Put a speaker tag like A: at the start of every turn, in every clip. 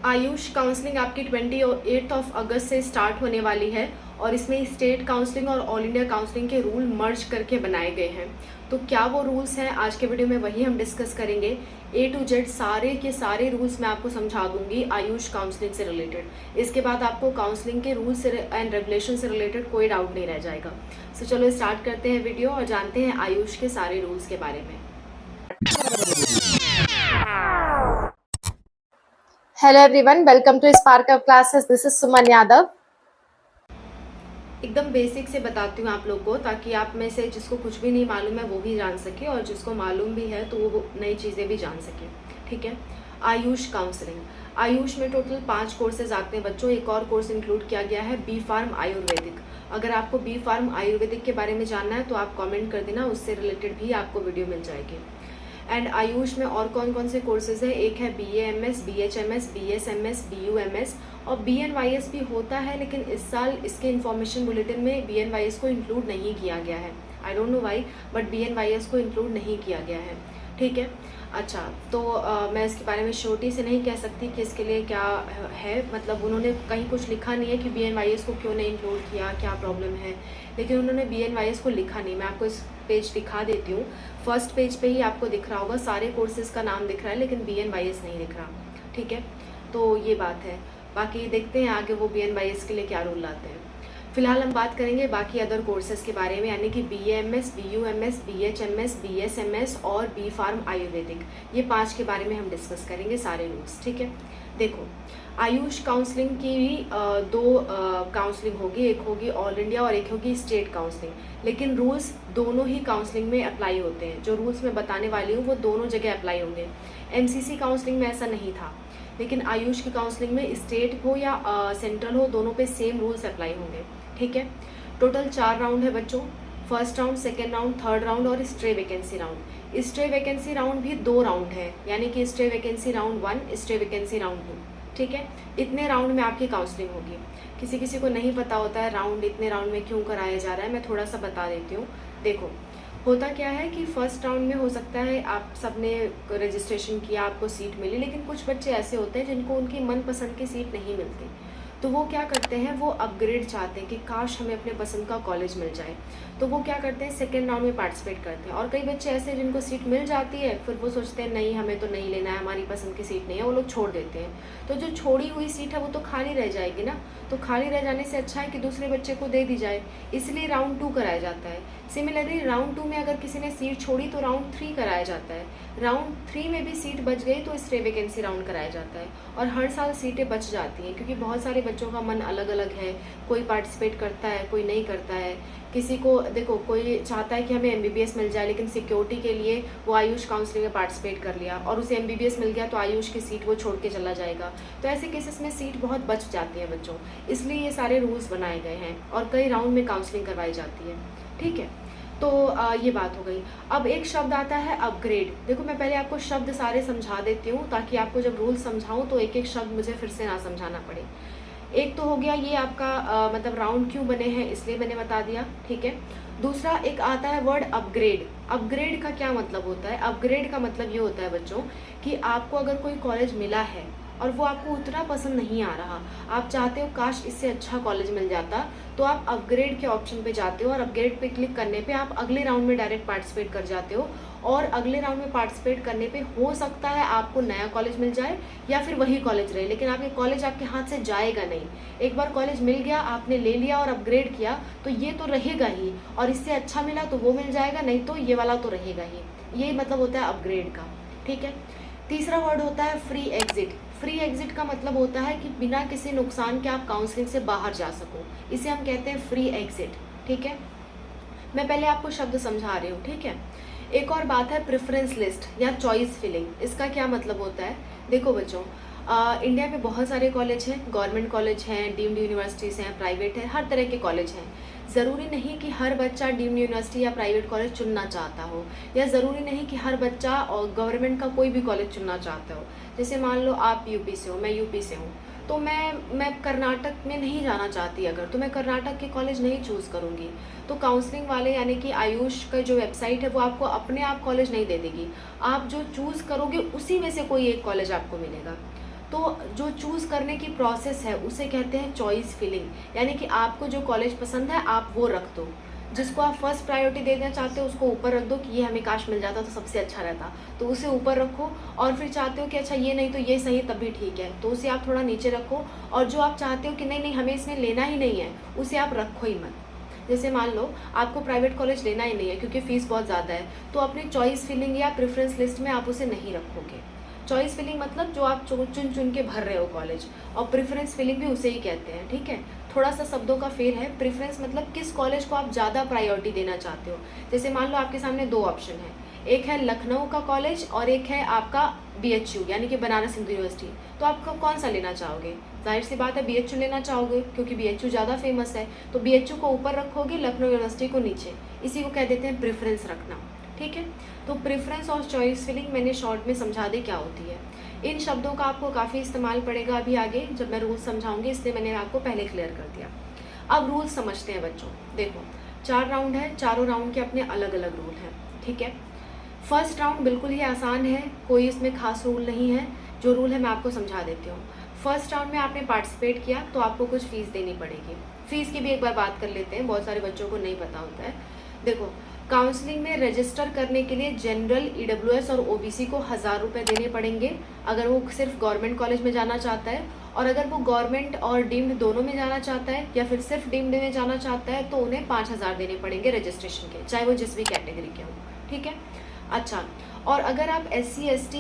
A: Ayush counselling आपकी 28 अगस्त से start होने वाली है और इसमें स्टेट काउंसलिंग और ऑल इंडिया काउंसलिंग के रूल मर्ज करके बनाए गए हैं। तो क्या वो रूल्स हैं, आज के वीडियो में वही हम डिस्कस करेंगे। A to Z सारे के सारे रूल्स मैं आपको समझा दूंगी आयुष काउंसलिंग से रिलेटेड। इसके बाद आपको काउंसलिंग के रूल्स एंड रेगुलेशन से रिलेटेड कोई डाउट नहीं रह जाएगा। सो चलो स्टार्ट करते हैं वीडियो और जानते हैं आयुष के सारे रूल्स के बारे में।
B: Hello everyone, welcome to Spark of Classes. This is Suman Yadav.
A: एकदम बेसिक से बताती हूँ आप लोग को, ताकि आप में से जिसको कुछ भी नहीं मालूम है वो भी जान सके और जिसको मालूम भी है तो वो नई चीज़ें भी जान सके। ठीक है। आयुष काउंसलिंग, आयुष में टोटल 5 कोर्सेज आते हैं बच्चों। एक और कोर्स इंक्लूड किया गया है बी फार्म आयुर्वेदिक। अगर आपको बी फार्म आयुर्वेदिक के बारे में जानना है तो आप कमेंट कर देना, उससे रिलेटेड भी आपको वीडियो मिल जाएगी। एंड आयुष में और कौन कौन से कोर्सेज है, एक है BAMS, BHMS, BSMS, BUMS और BNYS भी होता है, लेकिन इस साल इसके इन्फॉर्मेशन बुलेटिन में BNYS को इंक्लूड नहीं किया गया है। I don't know why, but BNYS को इंक्लूड नहीं किया गया है। ठीक है। अच्छा, तो मैं इसके बारे में श्योरिटी से नहीं कह सकती कि इसके लिए क्या है, मतलब उन्होंने कहीं कुछ लिखा नहीं है कि BNYS को क्यों नहीं इंक्लूड किया, क्या प्रॉब्लम है, लेकिन उन्होंने BNYS को लिखा नहीं। मैं आपको इस पेज दिखा देती हूँ। फर्स्ट पेज पे ही आपको दिख रहा होगा, सारे कोर्सेज का नाम दिख रहा है लेकिन BNYS नहीं दिख रहा। ठीक है, तो ये बात है। बाकी देखते हैं आगे वो BNYS के लिए क्या रूल लाते हैं। फिलहाल हम बात करेंगे बाकी अदर कोर्सेज के बारे में, यानी कि BAMS, BUMS, BHMS, BSMS और बी फार्म आयुर्वेदिक। ये 5 के बारे में हम डिस्कस करेंगे सारे रूल्स। ठीक है। देखो, आयुष काउंसलिंग की भी 2 काउंसलिंग होगी, एक होगी ऑल इंडिया और एक होगी स्टेट काउंसलिंग। लेकिन रूल्स दोनों ही काउंसलिंग में अप्लाई होते हैं। जो रूल्स मैं बताने वाली हूँ वो दोनों जगह अप्लाई होंगे। MCC काउंसलिंग में ऐसा नहीं था, लेकिन आयुष की काउंसलिंग में स्टेट हो या सेंट्रल हो, दोनों पे सेम रूल्स अप्लाई होंगे। ठीक है। टोटल 4 राउंड है बच्चों, first round, second round, third round और stray vacancy round. Stray vacancy round भी 2 राउंड है, यानी कि stray vacancy round 1, stray vacancy round 2। ठीक है। इतने राउंड में आपकी काउंसलिंग होगी। किसी किसी को नहीं पता होता है राउंड इतने राउंड में क्यों कराया जा रहा है, मैं थोड़ा सा बता देती हूँ। देखो, होता क्या है कि फर्स्ट राउंड में हो सकता है आप सबने रजिस्ट्रेशन किया, आपको सीट मिली, लेकिन कुछ बच्चे ऐसे होते हैं जिनको उनकी मनपसंद की सीट नहीं मिलती। तो वो क्या करते हैं, वो अपग्रेड चाहते हैं कि काश हमें अपने पसंद का कॉलेज मिल जाए। तो वो क्या करते हैं, सेकेंड राउंड में पार्टिसिपेट करते हैं। और कई बच्चे ऐसे हैं जिनको सीट मिल जाती है, फिर वो सोचते हैं नहीं हमें तो नहीं लेना है, हमारी पसंद की सीट नहीं है, वो लोग छोड़ देते हैं। तो जो छोड़ी हुई सीट है वो तो खाली रह जाएगी ना, तो खाली रह जाने से अच्छा है कि दूसरे बच्चे को दे दी जाए, इसलिए राउंड 2 कराया जाता है। सिमिलरली राउंड 2 में अगर किसी ने सीट छोड़ी तो राउंड 3 कराया जाता है। राउंड 3 में भी सीट बच गई तो स्टे वैकेंसी राउंड कराया जाता है। और हर साल सीटें बच जाती हैं, क्योंकि बहुत सारे बच्चों का मन अलग अलग है, कोई पार्टिसिपेट करता है, कोई नहीं करता है। किसी को देखो, कोई चाहता है कि हमें MBBS मिल जाए, लेकिन सिक्योरिटी के लिए वो आयुष काउंसलिंग में पार्टिसिपेट कर लिया और उसे MBBS मिल गया तो आयुष की सीट वो छोड़ के चला जाएगा। तो ऐसे केसेस में सीट बहुत बच जाती है बच्चों, इसलिए ये सारे रूल्स बनाए गए हैं और कई राउंड में काउंसलिंग करवाई जाती है। ठीक है, तो ये बात हो गई। अब एक शब्द आता है अपग्रेड। देखो, मैं पहले आपको शब्द सारे समझा देती हूँ ताकि आपको जब रूल समझाऊँ तो एक एक शब्द मुझे फिर से ना समझाना पड़े। एक तो हो गया ये आपका मतलब राउंड क्यों बने हैं इसलिए मैंने बता दिया। ठीक है। दूसरा एक आता है वर्ड अपग्रेड। अपग्रेड का क्या मतलब होता है, अपग्रेड का मतलब ये होता है बच्चों कि आपको अगर कोई कॉलेज मिला है और वो आपको उतना पसंद नहीं आ रहा, आप चाहते हो काश इससे अच्छा कॉलेज मिल जाता, तो आप अपग्रेड के ऑप्शन पे जाते हो और अपग्रेड पे क्लिक करने पे आप अगले राउंड में डायरेक्ट पार्टिसिपेट कर जाते हो। और अगले राउंड में पार्टिसिपेट करने पे हो सकता है आपको नया कॉलेज मिल जाए या फिर वही कॉलेज रहे, लेकिन आपके कॉलेज आपके हाथ से जाएगा नहीं। एक बार कॉलेज मिल गया, आपने ले लिया और अपग्रेड किया तो ये तो रहेगा ही, और इससे अच्छा मिला तो वो मिल जाएगा, नहीं तो ये वाला तो रहेगा ही। ये मतलब होता है अपग्रेड का। ठीक है। तीसरा वर्ड होता है फ्री एग्जिट। फ्री एग्जिट का मतलब होता है कि बिना किसी नुकसान के आप काउंसलिंग से बाहर जा सको, इसे हम कहते हैं फ्री एग्जिट। ठीक है। मैं पहले आपको शब्द समझा रही हूँ। ठीक है। एक और बात है प्रेफरेंस लिस्ट या चॉइस फिलिंग। इसका क्या मतलब होता है, देखो बच्चों, इंडिया में बहुत सारे कॉलेज हैं, गवर्नमेंट कॉलेज हैं, डीम्ड यूनिवर्सिटीज़ हैं, प्राइवेट है, हर तरह के कॉलेज हैं। ज़रूरी नहीं कि हर बच्चा डीम्ड यूनिवर्सिटी या प्राइवेट कॉलेज चुनना चाहता हो, या ज़रूरी नहीं कि हर बच्चा और गवर्नमेंट का कोई भी कॉलेज चुनना चाहता हो। जैसे मान लो आप यूपी से हो, मैं यूपी से हूँ, तो मैं कर्नाटक में नहीं जाना चाहती अगर, तो मैं कर्नाटक के कॉलेज नहीं चूज़ करूँगी। तो काउंसलिंग वाले यानी कि आयुष का जो वेबसाइट है वो आपको अपने आप कॉलेज नहीं दे देगी, आप जो चूज़ करोगे उसी में से कोई एक कॉलेज आपको मिलेगा। तो जो चूज़ करने की प्रोसेस है उसे कहते हैं चॉइस फिलिंग, यानी कि आपको जो कॉलेज पसंद है आप वो रख दो। जिसको आप फर्स्ट प्रायोरिटी देना चाहते हो उसको ऊपर रख दो कि ये हमें काश मिल जाता तो सबसे अच्छा रहता, तो उसे ऊपर रखो। और फिर चाहते हो कि अच्छा ये नहीं तो ये सही, तब भी ठीक है, तो उसे आप थोड़ा नीचे रखो। और जो आप चाहते हो कि नहीं नहीं हमें इसमें लेना ही नहीं है, उसे आप रखो ही मत। जैसे मान लो आपको प्राइवेट कॉलेज लेना ही नहीं है क्योंकि फ़ीस बहुत ज़्यादा है, तो अपनी चॉइस फिलिंग या प्रेफरेंस लिस्ट में आप उसे नहीं रखोगे। चॉइस फिलिंग मतलब जो आप चुन चुन के भर रहे हो कॉलेज, और प्रेफरेंस फिलिंग भी उसे ही कहते हैं, ठीक है। थोड़ा सा शब्दों का फेर है। प्रेफरेंस मतलब किस कॉलेज को आप ज़्यादा प्रायोरिटी देना चाहते हो। जैसे मान लो आपके सामने दो ऑप्शन है, एक है लखनऊ का कॉलेज और एक है आपका BHU यानी कि बनारस हिंदू यूनिवर्सिटी, तो आप कौन सा लेना चाहोगे? जाहिर सी बात है BHU लेना चाहोगे क्योंकि BHU ज़्यादा फेमस है, तो BHU को ऊपर रखोगे, लखनऊ यूनिवर्सिटी को नीचे। इसी को कह देते हैं प्रेफरेंस रखना, ठीक है। तो प्रेफरेंस और चॉइस फिलिंग मैंने शॉर्ट में समझा दी क्या होती है। इन शब्दों का आपको काफ़ी इस्तेमाल पड़ेगा अभी आगे जब मैं रूल्स समझाऊंगी, इसलिए मैंने आपको पहले क्लियर कर दिया। अब रूल्स समझते हैं बच्चों। देखो 4 राउंड है, चारों राउंड के अपने अलग अलग रूल हैं, ठीक है। फर्स्ट राउंड बिल्कुल ही आसान है, कोई इसमें खास रूल नहीं है। जो रूल है मैं आपको समझा देती हूँ। फर्स्ट राउंड में आपने पार्टिसिपेट किया तो आपको कुछ फ़ीस देनी पड़ेगी। फ़ीस की भी एक बार बात कर लेते हैं, बहुत सारे बच्चों को नहीं पता होता है। देखो काउंसलिंग में रजिस्टर करने के लिए जनरल, EWS और OBC को 1000 रुपये देने पड़ेंगे अगर वो सिर्फ गवर्नमेंट कॉलेज में जाना चाहता है, और अगर वो गवर्नमेंट और डीम्ड दोनों में जाना चाहता है या फिर सिर्फ डीम्ड में जाना चाहता है तो उन्हें 5000 देने पड़ेंगे रजिस्ट्रेशन के, चाहे वो जिस भी कैटेगरी के हों, ठीक है। अच्छा, और अगर आप SC ST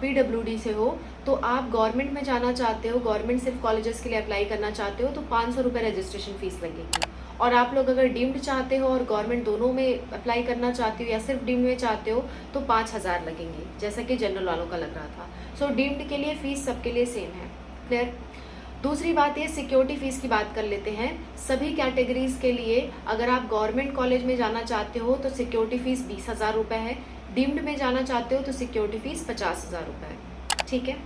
A: PWD से हो तो आप गवर्नमेंट में जाना चाहते हो, गवर्नमेंट सिर्फ कॉलेजेस के लिए अप्लाई करना चाहते हो तो 500 रुपये रजिस्ट्रेशन फ़ीस लगेगी। और आप लोग अगर डीम्ड चाहते हो और गवर्नमेंट दोनों में अप्लाई करना चाहते हो या सिर्फ डीम्ड में चाहते हो तो 5000 लगेंगे, जैसा कि जनरल वालों का लग रहा था। सो डीम्ड के लिए फ़ीस सबके लिए सेम है, क्लियर। दूसरी बात ये सिक्योरिटी फ़ीस की बात कर लेते हैं। सभी कैटेगरीज़ के लिए अगर आप गवर्नमेंट कॉलेज में जाना चाहते हो तो सिक्योरिटी फ़ीस 20,000 रुपये है, डीम्ड में जाना चाहते हो तो सिक्योरिटी फ़ीस 50,000 रुपये है, ठीक है।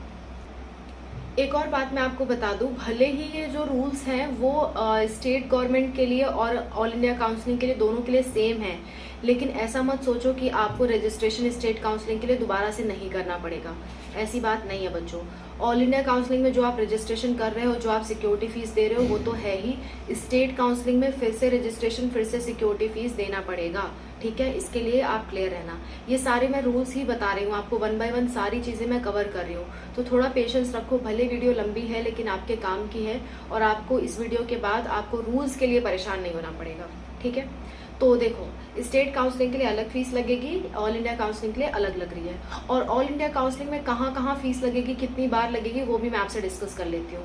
A: एक और बात मैं आपको बता दूं, भले ही ये जो रूल्स हैं वो स्टेट गवर्नमेंट के लिए और ऑल इंडिया काउंसलिंग के लिए दोनों के लिए सेम है, लेकिन ऐसा मत सोचो कि आपको रजिस्ट्रेशन स्टेट काउंसलिंग के लिए दोबारा से नहीं करना पड़ेगा। ऐसी बात नहीं है बच्चों। ऑल इंडिया काउंसलिंग में जो आप रजिस्ट्रेशन कर रहे हो, जो आप सिक्योरिटी फ़ीस दे रहे हो वो तो है ही, स्टेट काउंसलिंग में फिर से रजिस्ट्रेशन, फिर से सिक्योरिटी फ़ीस देना पड़ेगा, ठीक है। इसके लिए आप क्लियर रहना। ये सारे मैं रूल्स ही बता रही हूँ आपको, 1 बाय 1 सारी चीज़ें मैं कवर कर रही हूँ, तो थोड़ा पेशेंस रखो। भले वीडियो लंबी है लेकिन आपके काम की है, और आपको इस वीडियो के बाद आपको रूल्स के लिए परेशान नहीं होना पड़ेगा, ठीक है। तो देखो स्टेट काउंसलिंग के लिए अलग फ़ीस लगेगी, ऑल इंडिया काउंसलिंग के लिए अलग लग रही है। और ऑल इंडिया काउंसलिंग में कहाँ कहाँ फ़ीस लगेगी, कितनी बार लगेगी, वो भी मैं आपसे डिस्कस कर लेती हूँ।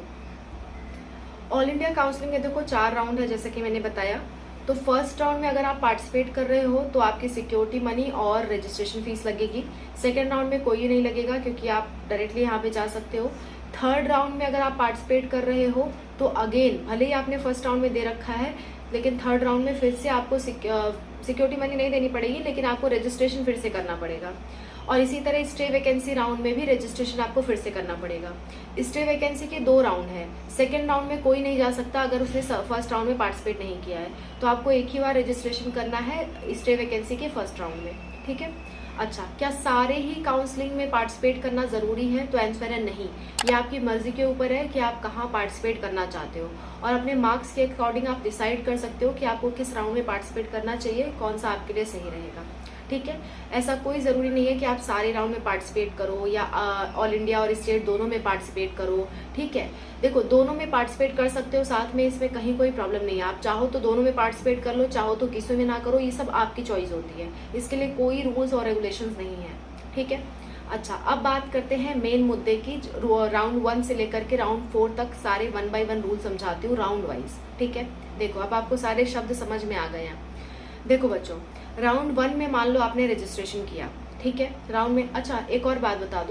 A: ऑल इंडिया काउंसलिंग में देखो 4 राउंड है जैसे कि मैंने बताया। तो फर्स्ट राउंड में अगर आप पार्टिसिपेट कर रहे हो तो आपकी सिक्योरिटी मनी और रजिस्ट्रेशन फ़ीस लगेगी। सेकेंड राउंड में कोई नहीं लगेगा क्योंकि आप डायरेक्टली यहाँ पे जा सकते हो। थर्ड राउंड में अगर आप पार्टिसिपेट कर रहे हो तो अगेन भले ही आपने फर्स्ट राउंड में दे रखा है, लेकिन थर्ड राउंड में फिर से आपको सिक्योरिटी मनी नहीं देनी पड़ेगी, लेकिन आपको रजिस्ट्रेशन फिर से करना पड़ेगा। और इसी तरह स्टे वैकेंसी राउंड में भी रजिस्ट्रेशन आपको फिर से करना पड़ेगा। स्टे वैकेंसी के 2 राउंड है। सेकेंड राउंड में कोई नहीं जा सकता अगर उसने फर्स्ट राउंड में पार्टिसिपेट नहीं किया है, तो आपको एक ही बार रजिस्ट्रेशन करना है स्टे वैकेंसी के फर्स्ट राउंड में, ठीक है। अच्छा, क्या सारे ही काउंसलिंग में पार्टिसिपेट करना ज़रूरी है? तो आंसर है नहीं। ये आपकी मर्ज़ी के ऊपर है कि आप कहाँ पार्टिसिपेट करना चाहते हो, और अपने मार्क्स के अकॉर्डिंग आप डिसाइड कर सकते हो कि आपको किस राउंड में पार्टिसिपेट करना चाहिए, कौन सा आपके लिए सही रहेगा, ठीक है। ऐसा कोई ज़रूरी नहीं है कि आप सारे राउंड में पार्टिसिपेट करो या ऑल इंडिया और स्टेट दोनों में पार्टिसिपेट करो, ठीक है। देखो दोनों में पार्टिसिपेट कर सकते हो साथ में, इसमें कहीं कोई प्रॉब्लम नहीं है। आप चाहो तो दोनों में पार्टिसिपेट कर लो, चाहो तो किसी में ना करो, ये सब आपकी चॉइस होती है। इसके लिए कोई रूल्स और रेगुलेशंस नहीं है, ठीक है। अच्छा, अब बात करते हैं मेन मुद्दे की। राउंड 1 से लेकर के राउंड 4 तक सारे 1 बाय 1 रूल समझाती हूँ राउंड वाइज, ठीक है। देखो अब आपको सारे शब्द समझ में आ गए हैं। देखो बच्चों, राउंड 1 में मान लो आपने रजिस्ट्रेशन किया, ठीक है। राउंड में अच्छा एक और बात बता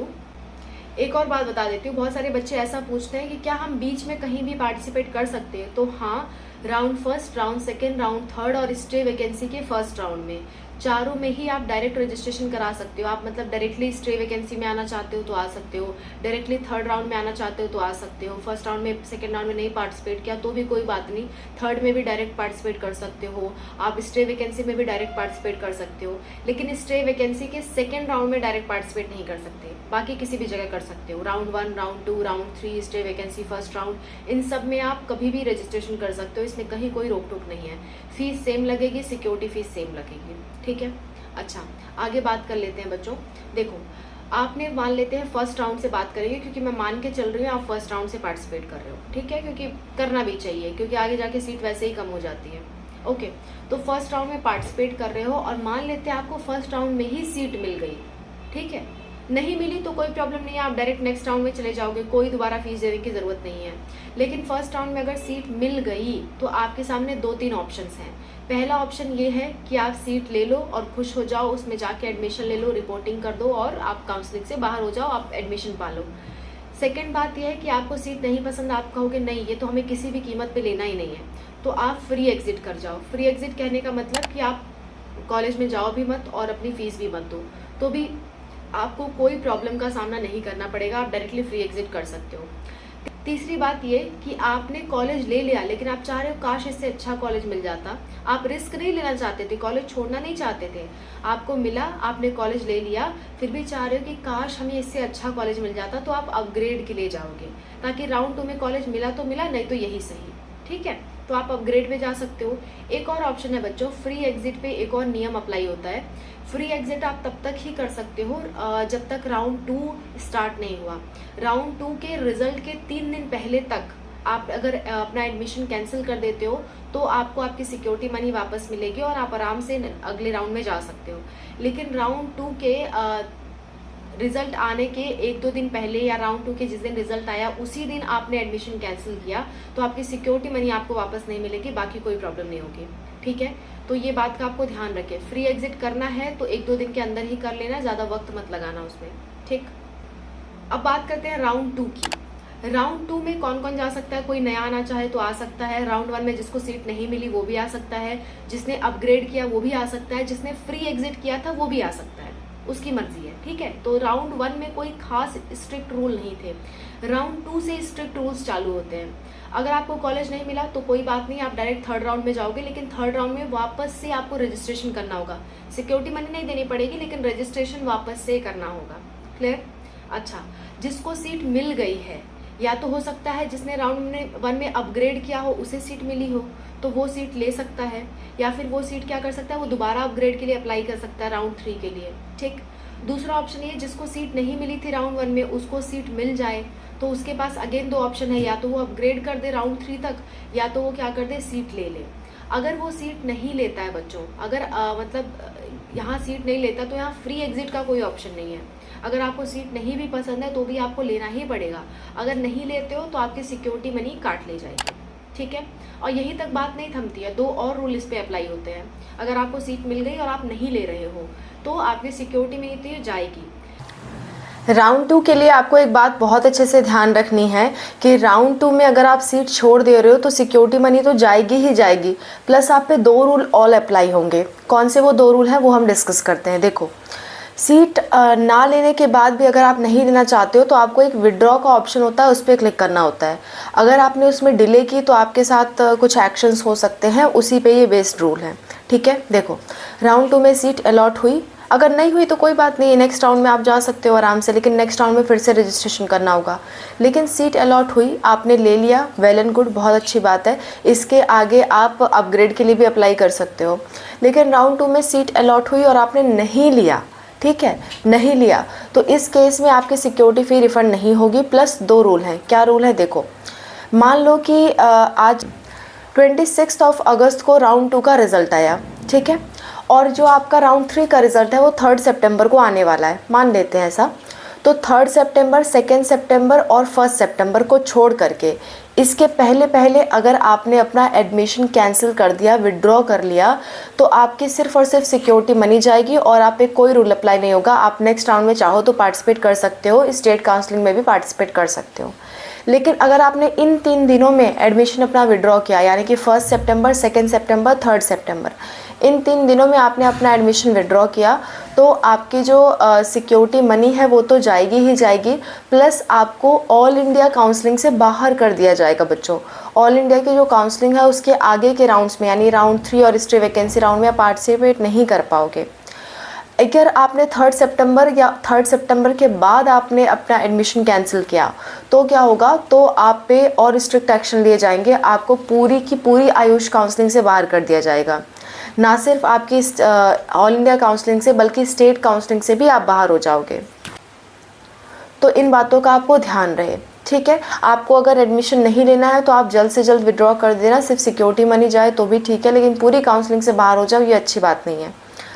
A: देती हूँ। बहुत सारे बच्चे ऐसा पूछते हैं कि क्या हम बीच में कहीं भी पार्टिसिपेट कर सकते हैं? तो हाँ, राउंड 1, राउंड 2, राउंड 3 और स्टे वैकेंसी के फर्स्ट राउंड में चारों में ही आप डायरेक्ट रजिस्ट्रेशन करा सकते हो। आप मतलब डायरेक्टली स्टे वैकेंसी में आना चाहते हो तो आ सकते हो, डायरेक्टली थर्ड राउंड में आना चाहते हो तो आ सकते हो। फर्स्ट राउंड में सेकंड राउंड में नहीं पार्टिसिपेट किया तो भी कोई बात नहीं, थर्ड में भी डायरेक्ट पार्टिसिपेट कर सकते हो। आप स्टे वैकेंसी में भी डायरेक्ट पार्टिसिपेट कर सकते हो, लेकिन स्टे वैकेंसी के सेकेंड राउंड में डायरेक्ट पार्टिसिपेट नहीं कर सकते। बाकी किसी भी जगह कर सकते हो, round 1, round 2, round 3, stray vacancy, first round, इन सब में आप कभी भी रजिस्ट्रेशन कर सकते हो। इसमें कहीं कोई रोक टोक नहीं है। फीस सेम लगेगी, सिक्योरिटी फीस सेम लगेगी, ठीक है। अच्छा, आगे बात कर लेते हैं बच्चों। देखो, आपने मान लेते हैं फर्स्ट राउंड से बात करेंगे, क्योंकि मैं मान के चल रही हूँ आप फर्स्ट राउंड से पार्टिसिपेट कर रहे हो, ठीक है, क्योंकि करना भी चाहिए, क्योंकि आगे जाके सीट वैसे ही कम हो जाती है। ओके, तो फर्स्ट राउंड में पार्टिसिपेट कर रहे हो और मान लेते हैं आपको फर्स्ट राउंड में ही सीट मिल गई, ठीक है। नहीं मिली तो कोई प्रॉब्लम नहीं है, आप डायरेक्ट नेक्स्ट राउंड में चले जाओगे, कोई दोबारा फीस देने की ज़रूरत नहीं है। लेकिन फर्स्ट राउंड में अगर सीट मिल गई तो आपके सामने 2-3 ऑप्शंस हैं। पहला ऑप्शन ये है कि आप सीट ले लो और खुश हो जाओ, उसमें जाके एडमिशन ले लो, रिपोर्टिंग कर दो और आप काउंसलिंग से बाहर हो जाओ, आप एडमिशन पा लो। सेकेंड बात यह है कि आपको सीट नहीं पसंद, आप कहोगे नहीं ये तो हमें किसी भी कीमत पे लेना ही नहीं है, तो आप फ्री एग्जिट कर जाओ। फ्री एग्जिट कहने का मतलब कि आप कॉलेज में जाओ भी मत और अपनी फीस भी मत दो, तो भी आपको कोई प्रॉब्लम का सामना नहीं करना पड़ेगा, आप डायरेक्टली फ्री एग्जिट कर सकते हो। तीसरी बात ये कि आपने कॉलेज ले लिया, लेकिन आप चाह रहे हो काश इससे अच्छा कॉलेज मिल जाता, आप रिस्क नहीं लेना चाहते थे, कॉलेज छोड़ना नहीं चाहते थे, आपको मिला, आपने कॉलेज ले लिया, फिर भी चाह रहे हो कि काश हमें इससे अच्छा कॉलेज मिल जाता, तो आप अपग्रेड के लिए जाओगे, ताकि राउंड 2 में कॉलेज मिला तो मिला, नहीं तो यही सही, ठीक है, तो आप अपग्रेड में जा सकते हो। एक और ऑप्शन है बच्चों, फ्री एग्जिट पे एक और नियम अप्लाई होता है। फ्री एग्जिट आप तब तक ही कर सकते हो जब तक राउंड 2 स्टार्ट नहीं हुआ। राउंड 2 के रिजल्ट के 3 दिन पहले तक आप अगर अपना एडमिशन कैंसिल कर देते हो तो आपको आपकी सिक्योरिटी मनी वापस मिलेगी और आप आराम से अगले राउंड में जा सकते हो। लेकिन राउंड 2 के रिजल्ट आने के 1-2 दिन पहले या राउंड 2 के जिस दिन रिजल्ट आया उसी दिन आपने एडमिशन कैंसिल किया तो आपकी सिक्योरिटी मनी आपको वापस नहीं मिलेगी, बाकी कोई प्रॉब्लम नहीं होगी, ठीक है। तो ये बात का आपको ध्यान रखें, फ्री एग्जिट करना है तो 1-2 दिन के अंदर ही कर लेना, ज़्यादा वक्त मत लगाना उसमें, ठीक। अब बात करते हैं राउंड 2 की। राउंड 2 में कौन कौन जा सकता है? कोई नया आना चाहे तो आ सकता है। राउंड 1 में जिसको सीट नहीं मिली वो भी आ सकता है, जिसने अपग्रेड किया वो भी आ सकता है, जिसने फ्री एग्जिट किया था वो भी आ सकता है, उसकी मर्जी है, ठीक है। तो राउंड 1 में कोई खास स्ट्रिक्ट रूल नहीं थे, राउंड 2 से स्ट्रिक्ट रूल्स चालू होते हैं। अगर आपको कॉलेज नहीं मिला तो कोई बात नहीं, आप डायरेक्ट थर्ड राउंड में जाओगे, लेकिन थर्ड राउंड में वापस से आपको रजिस्ट्रेशन करना होगा। सिक्योरिटी मनी नहीं देनी पड़ेगी, लेकिन रजिस्ट्रेशन वापस से करना होगा, क्लियर। अच्छा, जिसको सीट मिल गई है, या तो हो सकता है जिसने राउंड 1 में अपग्रेड किया हो उसे सीट मिली हो तो वो सीट ले सकता है, या फिर वो सीट क्या कर सकता है, वो दोबारा अपग्रेड के लिए अप्लाई कर सकता है राउंड 3 के लिए, ठीक। दूसरा ऑप्शन ये, जिसको सीट नहीं मिली थी राउंड 1 में उसको सीट मिल जाए तो उसके पास अगेन 2 ऑप्शन है, या तो वो अपग्रेड कर दे राउंड 3 तक, या तो वो क्या कर दे, सीट ले ले। अगर वो सीट नहीं लेता है बच्चों, अगर मतलब यहाँ सीट नहीं लेता तो यहाँ फ्री एग्जिट का कोई ऑप्शन नहीं है। अगर आपको सीट नहीं भी पसंद है तो भी आपको लेना ही पड़ेगा, अगर नहीं लेते हो तो आपकी सिक्योरिटी मनी काट ली जाएगी, ठीक है। और यहीं तक बात नहीं थमती है, 2 और रूल इस पे अप्लाई होते हैं। अगर आपको सीट मिल गई और आप नहीं ले रहे हो तो आपकी सिक्योरिटी मनी तो जाएगी।
B: राउंड 2 के लिए आपको एक बात बहुत अच्छे से ध्यान रखनी है कि राउंड 2 में अगर आप सीट छोड़ दे रहे हो तो सिक्योरिटी मनी तो जाएगी ही जाएगी, प्लस आप पे 2 रूल और अप्लाई होंगे। कौन से वो 2 रूल हैं वो हम डिस्कस करते हैं। देखो, सीट ना लेने के बाद भी अगर आप नहीं लेना चाहते हो तो आपको एक विड्रॉ का ऑप्शन होता है, उस पर क्लिक करना होता है। अगर आपने उसमें डिले की तो आपके साथ कुछ एक्शंस हो सकते हैं, उसी पे ये बेस्ड रूल है, ठीक है। देखो, राउंड 2 में सीट अलॉट हुई, अगर नहीं हुई तो कोई बात नहीं, नेक्स्ट राउंड में आप जा सकते हो आराम से, लेकिन नेक्स्ट राउंड में फिर से रजिस्ट्रेशन करना होगा। लेकिन सीट अलॉट हुई, आपने ले लिया, वेल एंड गुड, बहुत अच्छी बात है। इसके आगे आप अपग्रेड के लिए भी अप्लाई कर सकते हो। लेकिन राउंड 2 में सीट अलॉट हुई और आपने नहीं लिया, ठीक है, नहीं लिया, तो इस केस में आपकी सिक्योरिटी फ़ी रिफ़ंड नहीं होगी। प्लस 2 रूल हैं। क्या रूल है? देखो, मान लो कि आज 26 अगस्त को राउंड 2 का रिज़ल्ट आया, ठीक है, और जो आपका राउंड 3 का रिज़ल्ट है वो 3 सितंबर को आने वाला है, मान लेते हैं ऐसा। तो 3 सितंबर, 2 सितंबर और 1 सितंबर को छोड़ करके इसके पहले अगर आपने अपना एडमिशन कैंसिल कर दिया, विड्रॉ कर लिया, तो आपकी सिर्फ और सिर्फ सिक्योरिटी मनी जाएगी और आप पे कोई रूल अप्लाई नहीं होगा। आप नेक्स्ट राउंड में चाहो तो पार्टिसिपेट कर सकते हो, स्टेट काउंसलिंग में भी पार्टिसिपेट कर सकते हो। लेकिन अगर आपने इन 3 दिनों में एडमिशन अपना विड्रॉ किया, यानी कि 1 सितंबर, 2 सितंबर, 3 सितंबर, इन 3 दिनों में आपने अपना एडमिशन विड्रॉ किया तो आपकी जो सिक्योरिटी मनी है वो तो जाएगी ही जाएगी, प्लस आपको ऑल इंडिया काउंसलिंग से बाहर कर दिया जाएगा बच्चों। ऑल इंडिया की जो काउंसलिंग है उसके आगे के राउंड्स में यानी राउंड 3 और स्टे वैकेंसी राउंड में आप पार्टिसिपेट नहीं कर पाओगे। अगर आपने 3 सितंबर या 3 सितंबर के बाद आपने अपना एडमिशन कैंसिल किया तो क्या होगा, तो आप पे और स्ट्रिक्ट एक्शन लिए जाएंगे, आपको पूरी की पूरी आयुष काउंसलिंग से बाहर कर दिया जाएगा। ना सिर्फ आपकी ऑल इंडिया काउंसलिंग से बल्कि स्टेट काउंसलिंग से भी आप बाहर हो जाओगे। तो इन बातों का आपको ध्यान रहे, ठीक है। आपको अगर एडमिशन नहीं लेना है तो आप जल्द से जल्द विड्रॉ कर देना, सिर्फ सिक्योरिटी मनी जाए तो भी ठीक है, लेकिन पूरी काउंसलिंग से बाहर हो जाओ ये अच्छी बात नहीं है।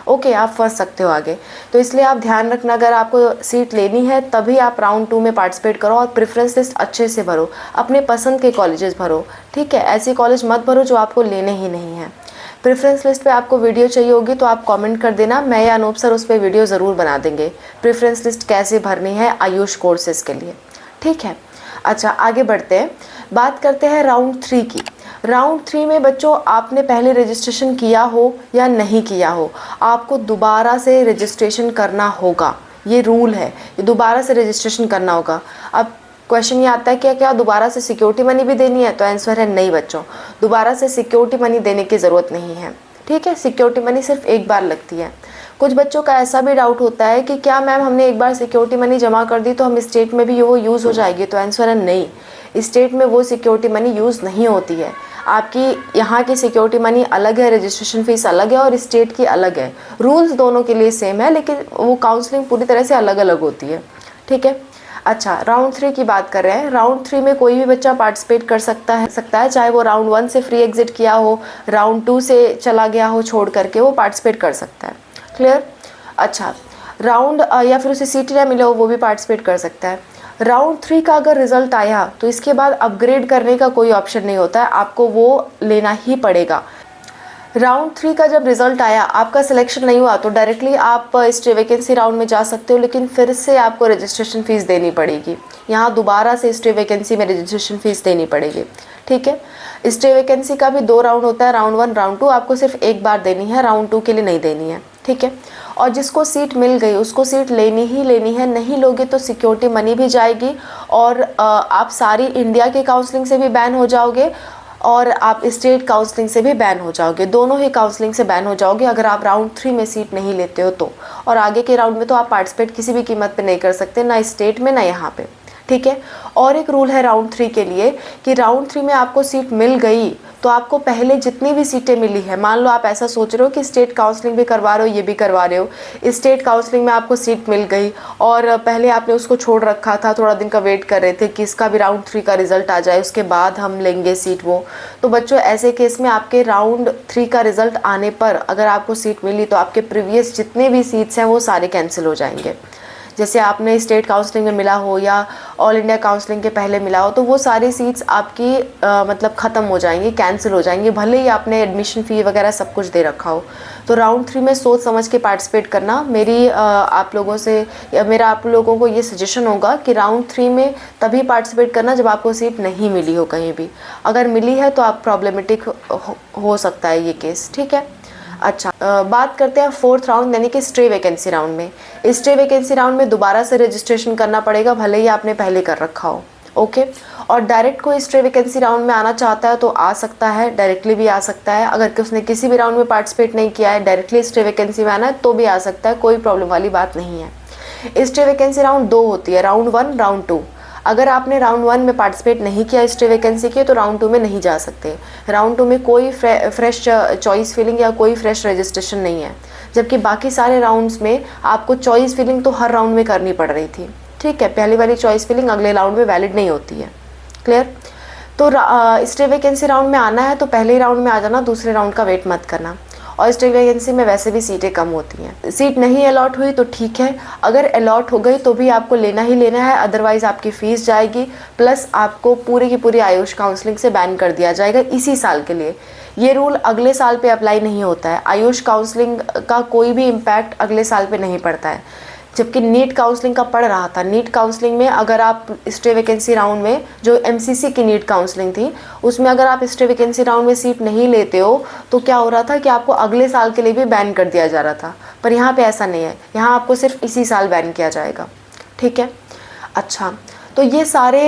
B: ओके, आप फंस सकते हो आगे। तो इसलिए आप ध्यान रखना, अगर आपको सीट लेनी है तभी आप राउंड 2 में पार्टिसिपेट करो और प्रेफरेंस लिस्ट अच्छे से भरो, अपने पसंद के कॉलेजेस भरो, ठीक है। ऐसे कॉलेज मत भरो जो आपको लेने ही नहीं है। प्रेफरेंस लिस्ट पे आपको वीडियो चाहिए होगी तो आप कमेंट कर देना, मैं या अनूप सर उस पर वीडियो ज़रूर बना देंगे, प्रेफरेंस लिस्ट कैसे भरनी है आयुष कोर्सेज़ के लिए, ठीक है। अच्छा, आगे बढ़ते हैं, बात करते हैं राउंड 3 की। राउंड 3 में बच्चों आपने पहले रजिस्ट्रेशन किया हो या नहीं किया हो, आपको दोबारा से रजिस्ट्रेशन करना होगा, ये रूल है, ये दोबारा से रजिस्ट्रेशन करना होगा। अब क्वेश्चन ये आता है कि क्या दोबारा से सिक्योरिटी मनी भी देनी है, तो आंसर है नहीं बच्चों, दोबारा से सिक्योरिटी मनी देने की ज़रूरत नहीं है, ठीक है। सिक्योरिटी मनी सिर्फ एक बार लगती है। कुछ बच्चों का ऐसा भी डाउट होता है कि क्या मैम हमने एक बार सिक्योरिटी मनी जमा कर दी तो हम स्टेट में भी वो यूज़ हो जाएगी, तो आंसर है नहीं, स्टेट में वो सिक्योरिटी मनी यूज़ नहीं होती है। आपकी यहाँ की सिक्योरिटी मनी अलग है, रजिस्ट्रेशन फ़ीस अलग है और स्टेट की अलग है, रूल्स दोनों के लिए सेम है लेकिन वो काउंसलिंग पूरी तरह से अलग अलग होती है, ठीक है। अच्छा, राउंड 3 की बात कर रहे हैं। राउंड 3 में कोई भी बच्चा पार्टिसिपेट कर सकता है, चाहे वो राउंड 1 से फ्री एग्जिट किया हो, राउंड 2 से चला गया हो छोड़ करके, वो पार्टिसिपेट कर सकता है, क्लियर। अच्छा, राउंड या फिर उसे सीट ना मिले हो वो भी पार्टिसिपेट कर सकता है। राउंड 3 का अगर रिजल्ट आया तो इसके बाद अपग्रेड करने का कोई ऑप्शन नहीं होता है, आपको वो लेना ही पड़ेगा। राउंड 3 का जब रिजल्ट आया, आपका सिलेक्शन नहीं हुआ तो डायरेक्टली आप स्टे वैकेंसी राउंड में जा सकते हो, लेकिन फिर से आपको रजिस्ट्रेशन फ़ीस देनी पड़ेगी। यहाँ दोबारा से स्टे वैकेंसी में रजिस्ट्रेशन फ़ीस देनी पड़ेगी, ठीक है। स्टे वैकेंसी का भी 2 राउंड होता है, राउंड 1 राउंड 2, आपको सिर्फ एक बार देनी है, राउंड 2 के लिए नहीं देनी है, ठीक है। और जिसको सीट मिल गई उसको सीट लेनी ही लेनी है, नहीं लोगे तो सिक्योरिटी मनी भी जाएगी और आप सारी इंडिया के काउंसलिंग से भी बैन हो जाओगे और आप स्टेट काउंसलिंग से भी बैन हो जाओगे, दोनों ही काउंसलिंग से बैन हो जाओगे अगर आप राउंड 3 में सीट नहीं लेते हो तो। और आगे के राउंड में तो आप पार्टिसिपेट किसी भी कीमत पे नहीं कर सकते, ना स्टेट में ना यहाँ पे, ठीक है। और एक रूल है राउंड 3 के लिए कि राउंड 3 में आपको सीट मिल गई तो आपको पहले जितनी भी सीटें मिली है, मान लो आप ऐसा सोच रहे हो कि स्टेट काउंसलिंग भी करवा रहे हो ये भी करवा रहे हो, स्टेट काउंसलिंग में आपको सीट मिल गई और पहले आपने उसको छोड़ रखा था, थोड़ा दिन का वेट कर रहे थे कि इसका भी राउंड 3 का रिजल्ट आ जाए उसके बाद हम लेंगे सीट वो, तो बच्चों ऐसे केस में आपके राउंड 3 का रिजल्ट आने पर अगर आपको सीट मिली तो आपके प्रीवियस जितने भी सीट्स हैं वो सारे कैंसिल हो जाएंगे। जैसे आपने स्टेट काउंसलिंग में मिला हो या ऑल इंडिया काउंसलिंग के पहले मिला हो तो वो सारी सीट्स आपकी मतलब ख़त्म हो जाएंगी, कैंसिल हो जाएंगी, भले ही आपने एडमिशन फ़ी वगैरह सब कुछ दे रखा हो। तो राउंड 3 में सोच समझ के पार्टिसिपेट करना। मेरी आप लोगों से या मेरा आप लोगों को ये सजेशन होगा कि राउंड 3 में तभी पार्टिसिपेट करना जब आपको सीट नहीं मिली हो कहीं भी, अगर मिली है तो आप प्रॉब्लमेटिक हो सकता है ये केस, ठीक है। अच्छा, बात करते हैं 4th राउंड यानी कि स्टे वैकेंसी राउंड में। स्टे वैकेंसी राउंड में दोबारा से रजिस्ट्रेशन करना पड़ेगा, भले ही आपने पहले कर रखा हो, ओके। और डायरेक्ट कोई स्टे वैकेंसी राउंड में आना चाहता है तो आ सकता है, डायरेक्टली भी आ सकता है। अगर उसने किसी भी राउंड में पार्टिसिपेट नहीं किया है, डायरेक्टली स्टे वैकेंसी में आना है तो भी आ सकता है, कोई प्रॉब्लम वाली बात नहीं है। स्टे वैकेंसी राउंड 2 होती है, राउंड 1 राउंड 2। अगर आपने राउंड 1 में पार्टिसिपेट नहीं किया स्टे वैकेंसी के तो राउंड 2 में नहीं जा सकते। राउंड 2 में कोई फ्रेश चॉइस फिलिंग या कोई फ्रेश रजिस्ट्रेशन नहीं है, जबकि बाकी सारे राउंड्स में आपको चॉइस फिलिंग तो हर राउंड में करनी पड़ रही थी, ठीक है। पहली वाली चॉइस फिलिंग अगले राउंड में वैलिड नहीं होती है, क्लियर। तो स्टे वैकेंसी राउंड में आना है तो पहले ही राउंड में आ जाना, दूसरे राउंड का वेट मत करना। और स्टे वैकेंसी में वैसे भी सीटें कम होती हैं। सीट नहीं अलॉट हुई तो ठीक है, अगर अलॉट हो गई तो भी आपको लेना ही लेना है, अदरवाइज़ आपकी फ़ीस जाएगी, प्लस आपको पूरी की पूरी आयुष काउंसलिंग से बैन कर दिया जाएगा इसी साल के लिए। ये रूल अगले साल पे अप्लाई नहीं होता है, आयुष काउंसलिंग का कोई भी इम्पैक्ट अगले साल पे नहीं पड़ता है। जबकि नीट काउंसलिंग का पढ़ रहा था। नीट काउंसलिंग में अगर आप स्टे वैकेंसी राउंड में, जो एमसीसी की नीट काउंसलिंग थी, उसमें अगर आप स्टे वैकेंसी राउंड में सीट नहीं लेते हो तो क्या हो रहा था कि आपको अगले साल के लिए भी बैन कर दिया जा रहा था। पर यहाँ पे ऐसा नहीं है, यहाँ आपको सिर्फ इसी साल बैन किया जाएगा। ठीक है, अच्छा, तो ये सारे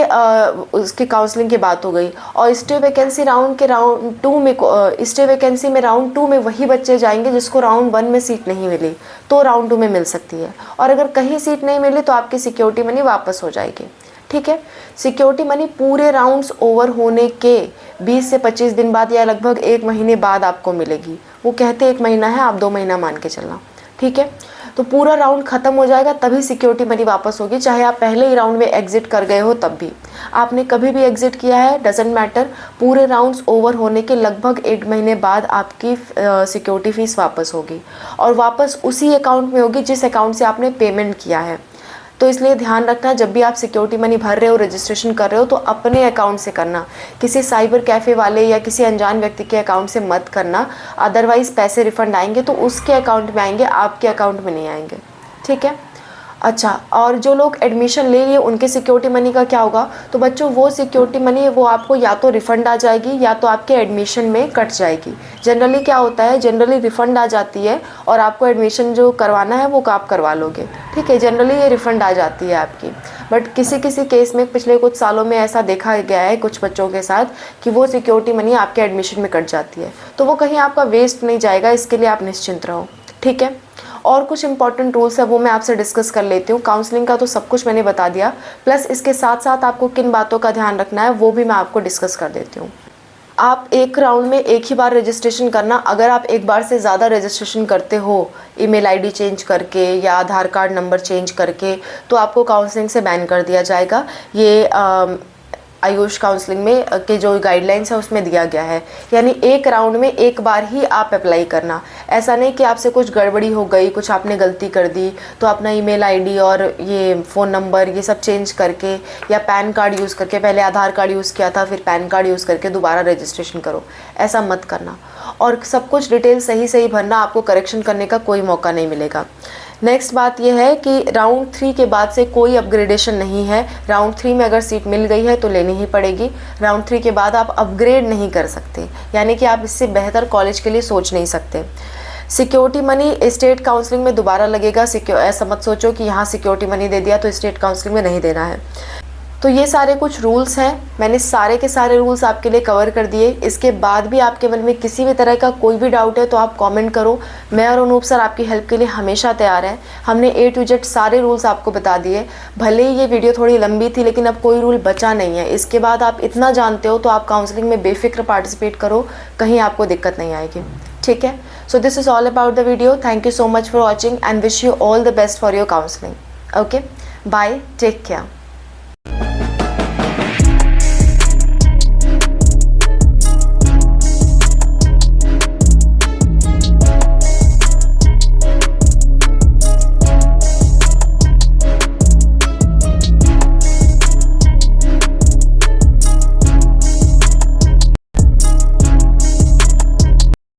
B: उसकी काउंसलिंग की बात हो गई। और स्टे वैकेंसी राउंड के राउंड 2 में, स्टे वैकेंसी में राउंड 2 में वही बच्चे जाएंगे जिसको राउंड 1 में सीट नहीं मिली, तो राउंड 2 में मिल सकती है। और अगर कहीं सीट नहीं मिली तो आपकी सिक्योरिटी मनी वापस हो जाएगी। ठीक है, सिक्योरिटी मनी पूरे राउंड्स ओवर होने के 20 से 25 दिन बाद या लगभग 1 महीने बाद आपको मिलेगी। वो कहते 1 महीना है, आप 2 महीना मान के चलना। ठीक है, तो पूरा राउंड ख़त्म हो जाएगा तभी सिक्योरिटी मनी वापस होगी, चाहे आप पहले ही राउंड में एग्जिट कर गए हो तब भी। आपने कभी भी एग्जिट किया है, डजेंट मैटर, पूरे राउंड्स ओवर होने के लगभग 1 महीने बाद आपकी सिक्योरिटी फ़ीस वापस होगी, और वापस उसी अकाउंट में होगी जिस अकाउंट से आपने पेमेंट किया है। तो इसलिए ध्यान रखना, जब भी आप सिक्योरिटी मनी भर रहे हो, रजिस्ट्रेशन कर रहे हो, तो अपने अकाउंट से करना, किसी साइबर कैफ़े वाले या किसी अनजान व्यक्ति के अकाउंट से मत करना। अदरवाइज़ पैसे रिफ़ंड आएंगे तो उसके अकाउंट में आएंगे, आपके अकाउंट में नहीं आएंगे। ठीक है, अच्छा, और जो लोग एडमिशन ले लिए उनके सिक्योरिटी मनी का क्या होगा? तो बच्चों, वो सिक्योरिटी मनी वो आपको या तो रिफ़ंड आ जाएगी या तो आपके एडमिशन में कट जाएगी। जनरली क्या होता है, जनरली रिफ़ंड आ जाती है और आपको एडमिशन जो करवाना है वो आप करवा लोगे। ठीक है, जनरली ये रिफ़ंड आ जाती है आपकी। बट किसी किसी केस में पिछले कुछ सालों में ऐसा देखा गया है कुछ बच्चों के साथ कि वो सिक्योरिटी मनी आपके एडमिशन में कट जाती है, तो वो कहीं आपका वेस्ट नहीं जाएगा, इसके लिए आप निश्चिंत रहो। ठीक है, और कुछ इंपॉर्टेंट रूल्स है वो मैं आपसे डिस्कस कर लेती हूँ। काउंसलिंग का तो सब कुछ मैंने बता दिया, प्लस इसके साथ साथ आपको किन बातों का ध्यान रखना है वो भी मैं आपको डिस्कस कर देती हूँ। आप एक राउंड में एक ही बार रजिस्ट्रेशन करना। अगर आप एक बार से ज़्यादा रजिस्ट्रेशन करते हो ईमेल आईडी चेंज करके या आधार कार्ड नंबर चेंज करके, तो आपको काउंसलिंग से बैन कर दिया जाएगा। ये आयुष काउंसलिंग में के जो गाइडलाइंस है उसमें दिया गया है, यानी एक राउंड में एक बार ही आप अप्लाई करना। ऐसा नहीं कि आपसे कुछ गड़बड़ी हो गई, कुछ आपने गलती कर दी तो अपना ईमेल आईडी और ये फ़ोन नंबर ये सब चेंज करके या पैन कार्ड यूज़ करके, पहले आधार कार्ड यूज़ किया था फिर पैन कार्ड यूज़ करके दोबारा रजिस्ट्रेशन करो, ऐसा मत करना। और सब कुछ डिटेल सही सही भरना, आपको करेक्शन करने का कोई मौका नहीं मिलेगा। नेक्स्ट बात यह है कि राउंड 3 के बाद से कोई अपग्रेडेशन नहीं है। राउंड 3 में अगर सीट मिल गई है तो लेनी ही पड़ेगी। राउंड 3 के बाद आप अपग्रेड नहीं कर सकते, यानी कि आप इससे बेहतर कॉलेज के लिए सोच नहीं सकते। सिक्योरिटी मनी स्टेट काउंसलिंग में दोबारा लगेगा। ऐसा मत सोचो कि यहाँ सिक्योरिटी मनी दे दिया तो स्टेट काउंसलिंग में नहीं देना है। तो ये सारे कुछ रूल्स हैं, मैंने सारे के सारे रूल्स आपके लिए कवर कर दिए। इसके बाद भी आपके मन में किसी भी तरह का कोई भी डाउट है तो आप कमेंट करो। मैं और अनूप सर आपकी हेल्प के लिए हमेशा तैयार हैं। हमने A to Z सारे रूल्स आपको बता दिए। भले ही ये वीडियो थोड़ी लंबी थी लेकिन अब कोई रूल बचा नहीं है। इसके बाद आप इतना जानते हो तो आप काउंसलिंग में बेफिक्र पार्टिसिपेट करो, कहीं आपको दिक्कत नहीं आएगी। ठीक है, so this is all about the video. Thank you so much for watching and wish you all the best for your counselling. Okay, bye, take care.